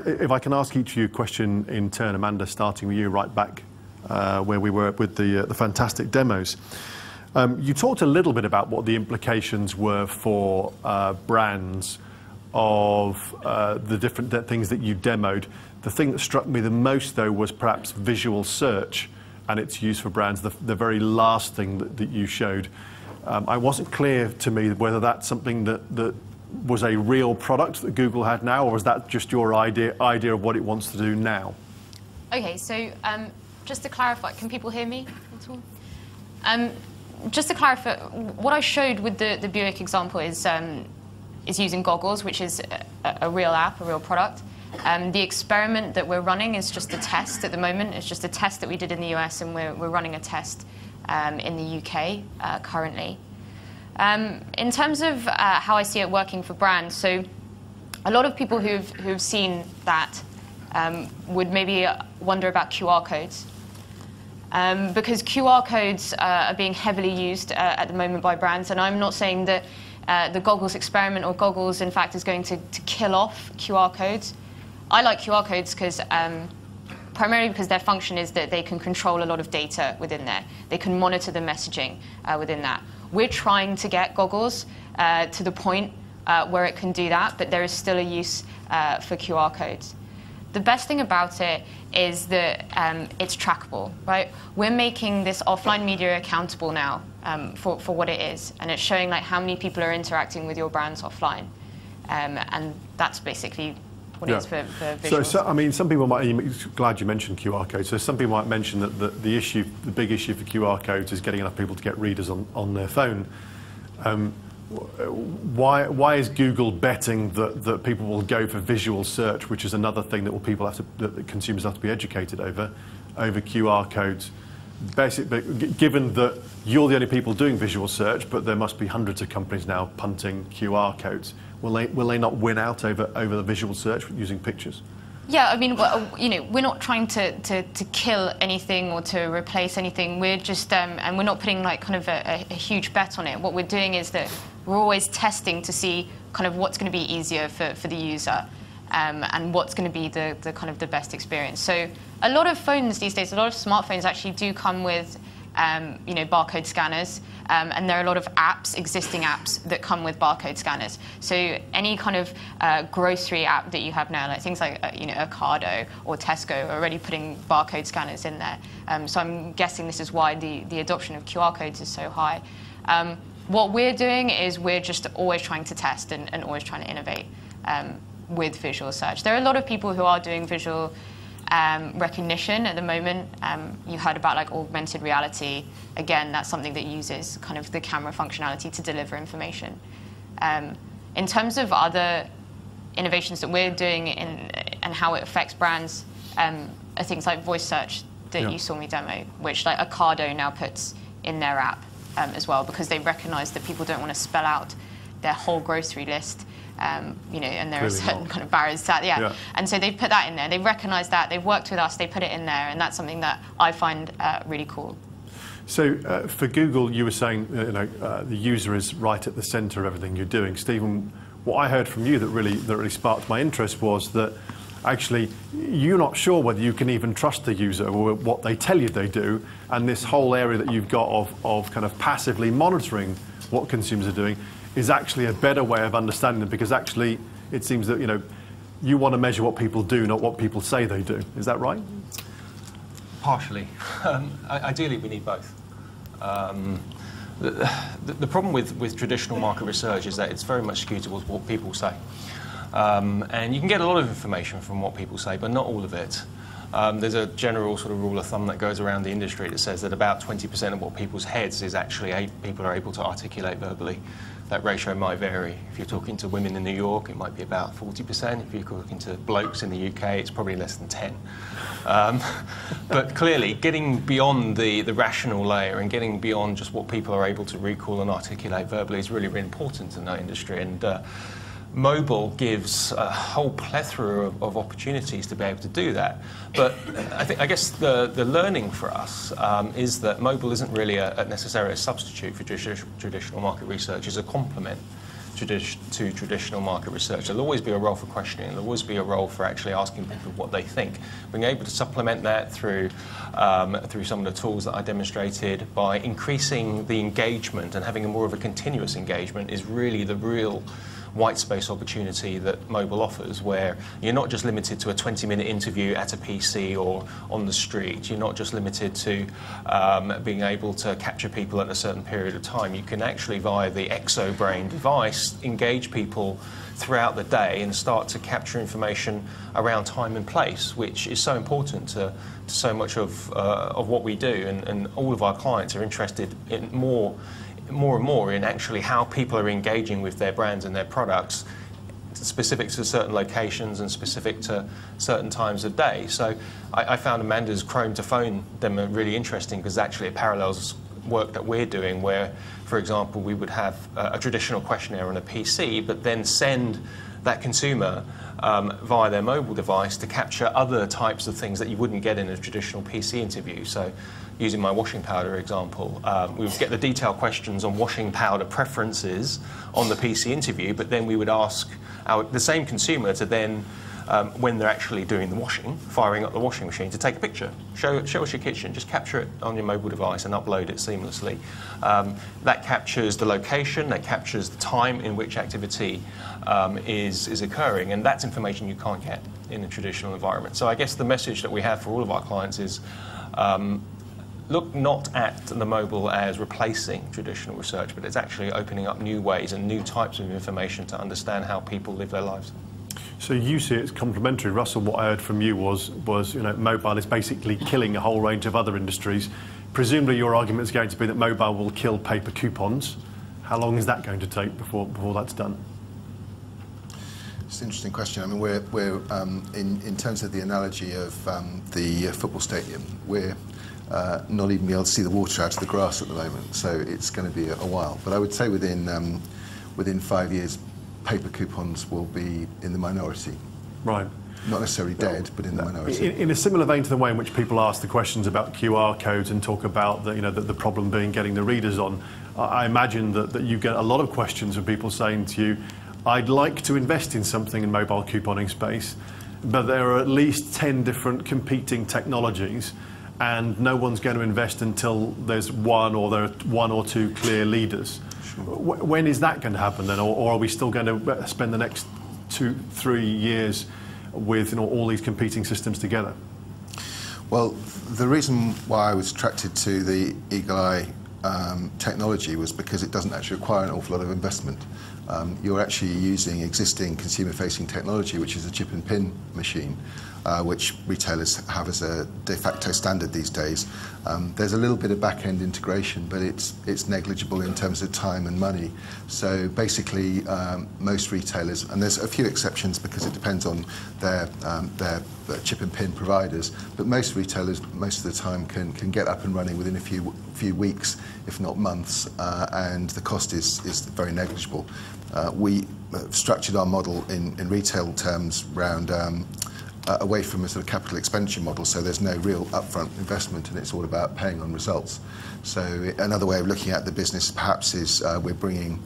if I can ask each of you a question in turn, Amanda, starting with you right back where we were with the fantastic demos. You talked a little bit about what the implications were for brands of the different things that you demoed. The thing that struck me the most, though, was perhaps visual search and its use for brands, the very last thing that you showed. I wasn't clear to me whether that's something that was a real product that Google had now, or is that just your idea of what it wants to do now? Okay, so just to clarify, can people hear me at all? Just to clarify, what I showed with the Buick example is using goggles, which is a real app, a real product. The experiment that we're running is just a test at the moment. It's just a test that we did in the US, and we're running a test in the UK currently. In terms of how I see it working for brands, so a lot of people who've seen that would maybe wonder about QR codes. Because QR codes are being heavily used at the moment by brands, and I'm not saying that the goggles experiment or goggles, in fact, is going to kill off QR codes. I like QR codes primarily because their function is that they can control a lot of data within there. They can monitor the messaging within that. We're trying to get goggles to the point where it can do that, but there is still a use for QR codes. The best thing about it is that it's trackable, right? We're making this offline media accountable now for what it is, and it's showing like how many people are interacting with your brands offline, and that's basically what it is for visuals. So, I mean, some people might. Glad you mentioned QR codes. So some people might mention that the big issue for QR codes is getting enough people to get readers on their phone. Why is Google betting that people will go for visual search, which is another thing that consumers have to be educated over QR codes? Basically, given that you're the only people doing visual search, but there must be hundreds of companies now punting QR codes, will they not win out over the visual search using pictures? Yeah, I mean, well, we're not trying to kill anything or to replace anything. We're just, and we're not putting like kind of a huge bet on it. What we're doing is that we're always testing to see kind of what's going to be easier for the user, and what's going to be the kind of the best experience. So a lot of phones these days, a lot of smartphones actually do come with barcode scanners, and there are a lot of apps, existing apps, that come with barcode scanners. So any kind of grocery app that you have now, like things like Ocado or Tesco, are already putting barcode scanners in there. So I'm guessing this is why the adoption of QR codes is so high. What we're doing is we're just always trying to test and always trying to innovate with visual search. There are a lot of people who are doing visual recognition at the moment. You heard about like augmented reality. Again, that's something that uses kind of the camera functionality to deliver information. In terms of other innovations that we're doing and how it affects brands, are things like voice search that you saw me demo, which like Ocado now puts in their app as well, because they recognise that people don't want to spell out their whole grocery list. And there are certain kind of barriers to that, and so they've put that in there. They've recognised that, they've worked with us, they put it in there, and that's something that I find really cool. So for Google, you were saying the user is right at the centre of everything you're doing. Stephen, what I heard from you that really sparked my interest was that actually you're not sure whether you can even trust the user or what they tell you they do, and this whole area that you've got of kind of passively monitoring what consumers are doing is actually a better way of understanding them, because actually it seems that you want to measure what people do, not what people say they do. Is that right? Partially. Ideally, we need both. The problem with traditional market research is that it's very much skewed towards what people say. And you can get a lot of information from what people say, but not all of it. There's a general sort of rule of thumb that goes around the industry that says that about 20% of what people's heads is actually people are able to articulate verbally. That ratio might vary. If you're talking to women in New York, it might be about 40%. If you're talking to blokes in the UK, it's probably less than 10. But clearly, getting beyond the rational layer and getting beyond just what people are able to recall and articulate verbally is really, really important in that industry. And mobile gives a whole plethora of opportunities to be able to do that. But I guess the learning for us is that mobile isn't really necessarily a substitute for traditional market research. It's a complement traditional market research. There'll always be a role for questioning. There'll always be a role for actually asking people what they think. Being able to supplement that through some of the tools that I demonstrated by increasing the engagement and having a more of a continuous engagement is really the real white space opportunity that mobile offers, where you're not just limited to a 20-minute interview at a PC or on the street. You're not just limited to being able to capture people at a certain period of time. You can actually, via the ExoBrain device, engage people throughout the day and start to capture information around time and place, which is so important to so much of what we do. And all of our clients are interested in more and more in actually how people are engaging with their brands and their products, specific to certain locations and specific to certain times of day. So I found Amanda's Chrome to phone demo really interesting, because actually it parallels work that we're doing where, for example, we would have a traditional questionnaire on a PC, but then send that consumer via their mobile device to capture other types of things that you wouldn't get in a traditional PC interview. So using my washing powder example, we would get the detailed questions on washing powder preferences on the PC interview, but then we would ask the same consumer to then, when they're actually doing the washing, firing up the washing machine, to take a picture. Show us your kitchen, just capture it on your mobile device and upload it seamlessly. That captures the location, that captures the time in which activity is occurring, and that's information you can't get in a traditional environment. So I guess the message that we have for all of our clients is, look not at the mobile as replacing traditional research, but it's actually opening up new ways and new types of information to understand how people live their lives. So you see it's complementary. Russell, what I heard from you was mobile is basically killing a whole range of other industries. Presumably your argument is going to be that mobile will kill paper coupons. How long is that going to take before that's done? It's an interesting question. I mean, we're in terms of the analogy of the football stadium, we're not even be able to see the water out of the grass at the moment, so it's going to be a while. But I would say within 5 years, paper coupons will be in the minority. Right. Not necessarily dead, but in the minority. In a similar vein to the way in which people ask the questions about QR codes and talk about the problem being getting the readers on, I imagine that you get a lot of questions from people saying to you, I'd like to invest in something in mobile couponing space, but there are at least 10 different competing technologies, and no one's going to invest until there's one or two clear leaders. Sure. When is that going to happen then, or are we still going to spend the next 2-3 years with all these competing systems together? Well, the reason why I was attracted to the Eagle Eye technology was because it doesn't actually require an awful lot of investment. You're actually using existing consumer-facing technology, which is a chip and pin machine, which retailers have as a de facto standard these days. There's a little bit of back-end integration, but it's negligible in terms of time and money. So basically, most retailers, and there's a few exceptions because it depends on their chip and pin providers, but most retailers, most of the time, can get up and running within a few weeks, if not months, and the cost is very negligible. We structured our model in retail terms around away from a sort of capital expenditure model, so there's no real upfront investment and it's all about paying on results. So another way of looking at the business perhaps is we're bringing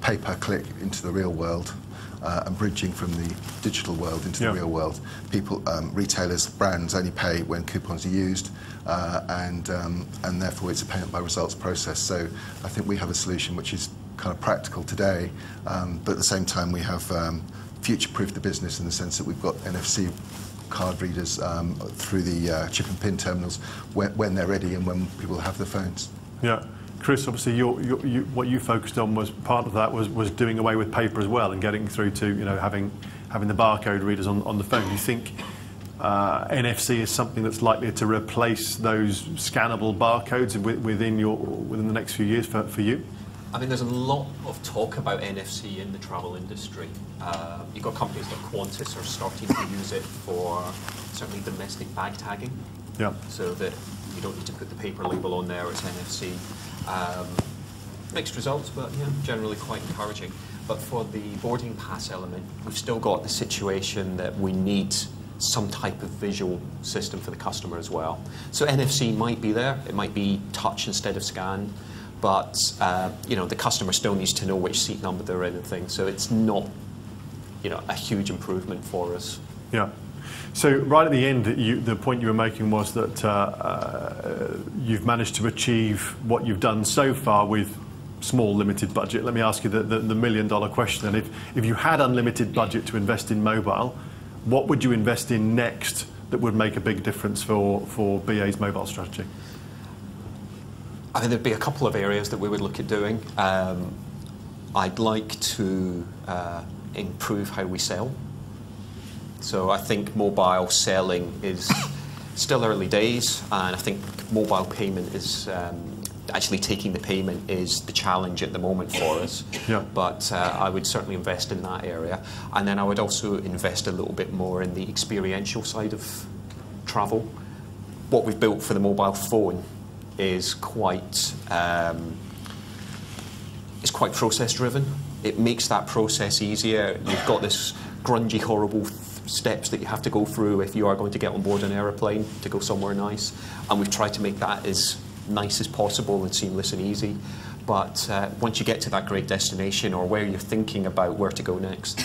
pay-per-click into the real world and bridging from the digital world into the real world. People, retailers, brands only pay when coupons are used, and therefore it's a payment by results process. So I think we have a solution which is kind of practical today, but at the same time we have future-proofed the business in the sense that we've got NFC card readers through the chip and pin terminals when they're ready and when people have their phones. Yeah. Chris, obviously what you focused on was part of that was doing away with paper as well and getting through to having the barcode readers on the phone. Do you think NFC is something that's likely to replace those scannable barcodes within the next few years for you? I mean, there's a lot of talk about NFC in the travel industry. You've got companies like Qantas are starting to use it for certainly domestic bag tagging, so that you don't need to put the paper label on there, it's NFC. Mixed results, but generally quite encouraging. But for the boarding pass element, we've still got the situation that we need some type of visual system for the customer as well. So NFC might be there, it might be touch instead of scan. but the customer still needs to know which seat number they're in and things. So it's not a huge improvement for us. Yeah. So right at the end, the point you were making was that you've managed to achieve what you've done so far with small, limited budget. Let me ask you the million-dollar question. And if you had unlimited budget to invest in mobile, what would you invest in next that would make a big difference for BA's mobile strategy? I think there'd be a couple of areas that we would look at doing. I'd like to improve how we sell. So I think mobile selling is still early days, and I think mobile payment is actually taking the payment is the challenge at the moment for us. Yeah. But I would certainly invest in that area, and then I would also invest a little bit more in the experiential side of travel. What we've built for the mobile phone is quite process driven. It makes that process easier. You've got this grungy, horrible steps that you have to go through if you are going to get on board an aeroplane to go somewhere nice, and we've tried to make that as nice as possible and seamless and easy. But once you get to that great destination or where you're thinking about where to go next,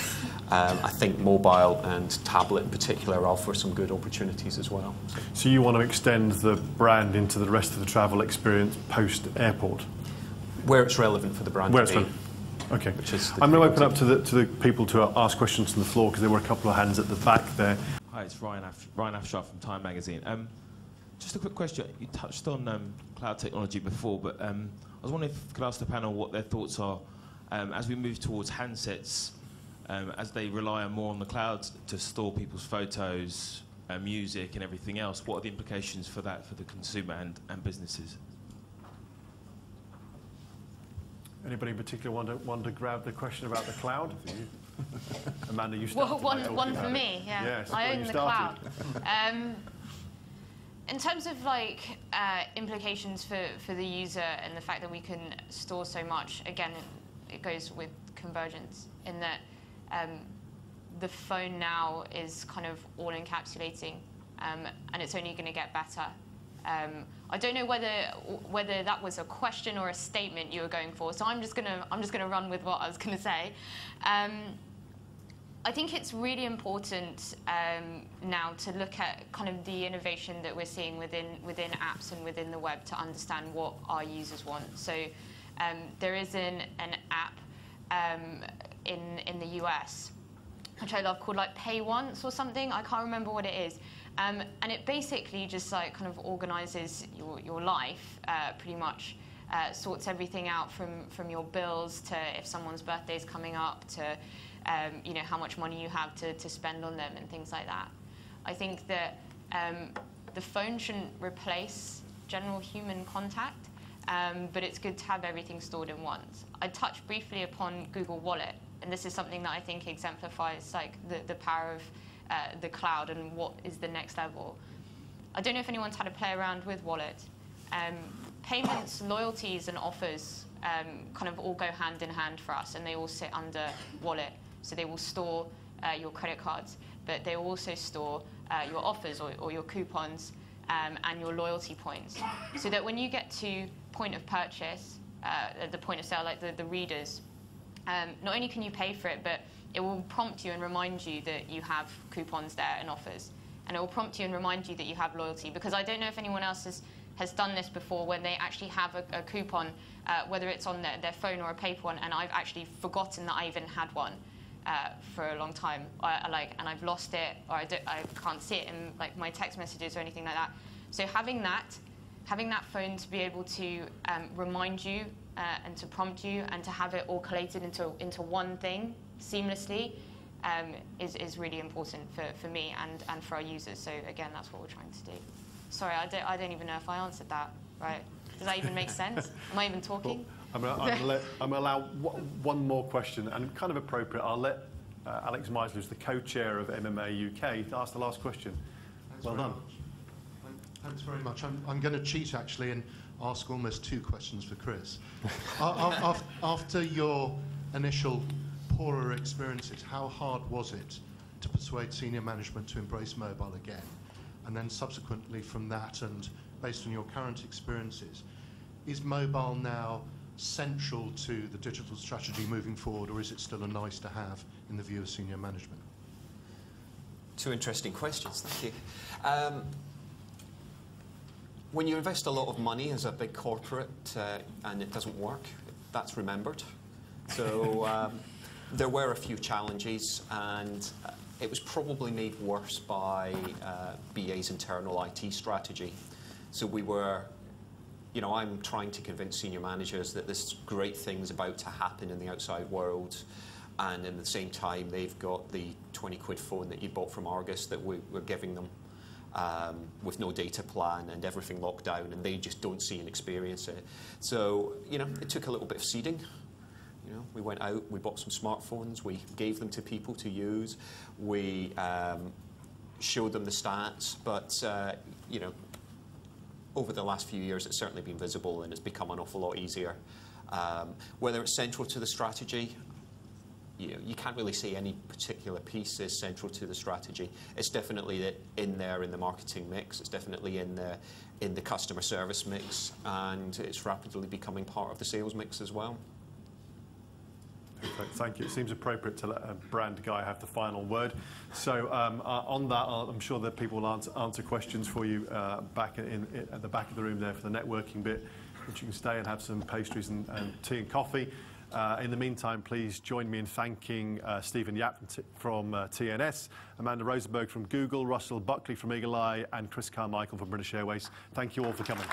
I think mobile and tablet in particular offer some good opportunities as well. So you want to extend the brand into the rest of the travel experience post-airport? Where it's relevant for the brand. Where it's relevant. Okay. I'm going to open up to the people to ask questions from the floor, because there were a couple of hands at the back there. Hi, it's Ryan Afshar from Time Magazine. Just a quick question. You touched on cloud technology before, but I was wondering if I could ask the panel what their thoughts are as we move towards handsets, as they rely more on the cloud to store people's photos, music and everything else. What are the implications for that for the consumer and businesses? Anybody in particular want to grab the question about the cloud? Amanda, you started. Well, one for me, yeah. Yes, I own the cloud. In terms of implications for the user and the fact that we can store so much, again, it goes with convergence in that the phone now is kind of all encapsulating, and it's only going to get better. I don't know whether that was a question or a statement you were going for, so I'm just gonna run with what I was gonna say. I think it's really important now to look at kind of the innovation that we're seeing within apps and within the web to understand what our users want. So there is an app in the US, which I love, called Pay Once or something. I can't remember what it is. And it basically just kind of organizes your life, pretty much sorts everything out from your bills to if someone's birthday is coming up to how much money you have to spend on them and things like that. I think that the phone shouldn't replace general human contact, but it's good to have everything stored in once. I touched briefly upon Google Wallet, and this is something that I think exemplifies the power of the cloud and what is the next level. I don't know if anyone's had a play around with Wallet. Payments, loyalties, and offers kind of all go hand in hand for us, and they all sit under Wallet. So they will store your credit cards, but they will also store your offers or your coupons and your loyalty points. So that when you get to point of purchase, the point of sale, like the readers, not only can you pay for it, but it will prompt you and remind you that you have coupons there and offers. And it will prompt you and remind you that you have loyalty. Because I don't know if anyone else has done this before, when they actually have a coupon, whether it's on their phone or a paper one, and I've actually forgotten that I even had one for a long time. And I've lost it, or I can't see it in my text messages or anything like that. So having that phone to be able to remind you and to prompt you and to have it all collated into one thing seamlessly is really important for me and for our users. So again, that's what we're trying to do. Sorry, I don't even know if I answered that right. Does that even make sense? Am I even talking? Well, I'm going to allow one more question, and kind of appropriate. I'll let Alex Meisler, who's the co-chair of MMA UK, ask the last question. Well done. Thanks very much. I'm going to cheat, actually, and ask almost two questions for Chris. After your initial poorer experiences, how hard was it to persuade senior management to embrace mobile again? And then subsequently from that, and based on your current experiences, is mobile now central to the digital strategy moving forward, or is it still a nice to have in the view of senior management? Two interesting questions, thank you. When you invest a lot of money as a big corporate and it doesn't work, that's remembered. So there were a few challenges, and it was probably made worse by BA's internal IT strategy. So we were, you know, I'm trying to convince senior managers that this great thing's about to happen in the outside world, and at the same time they've got the 20 quid phone that you bought from Argus that we're giving them with no data plan and everything locked down, and they just don't see and experience it. So, you know, it took a little bit of seeding. You know, we went out, we bought some smartphones, we gave them to people to use, we showed them the stats, but, you know, over the last few years it's certainly been visible and it's become an awful lot easier. Whether it's central to the strategy, you know, you can't really say any particular piece is central to the strategy. It's definitely in there in the marketing mix, it's definitely in the customer service mix, and it's rapidly becoming part of the sales mix as well. Perfect, thank you. It seems appropriate to let a brand guy have the final word. So on that, I'm sure that people will answer questions for you back at the back of the room there for the networking bit, which you can stay and have some pastries and tea and coffee. In the meantime, please join me in thanking Stephen Yap from TNS, Amanda Rosenberg from Google, Russell Buckley from Eagle Eye, and Chris Carmichael from British Airways. Thank you all for coming.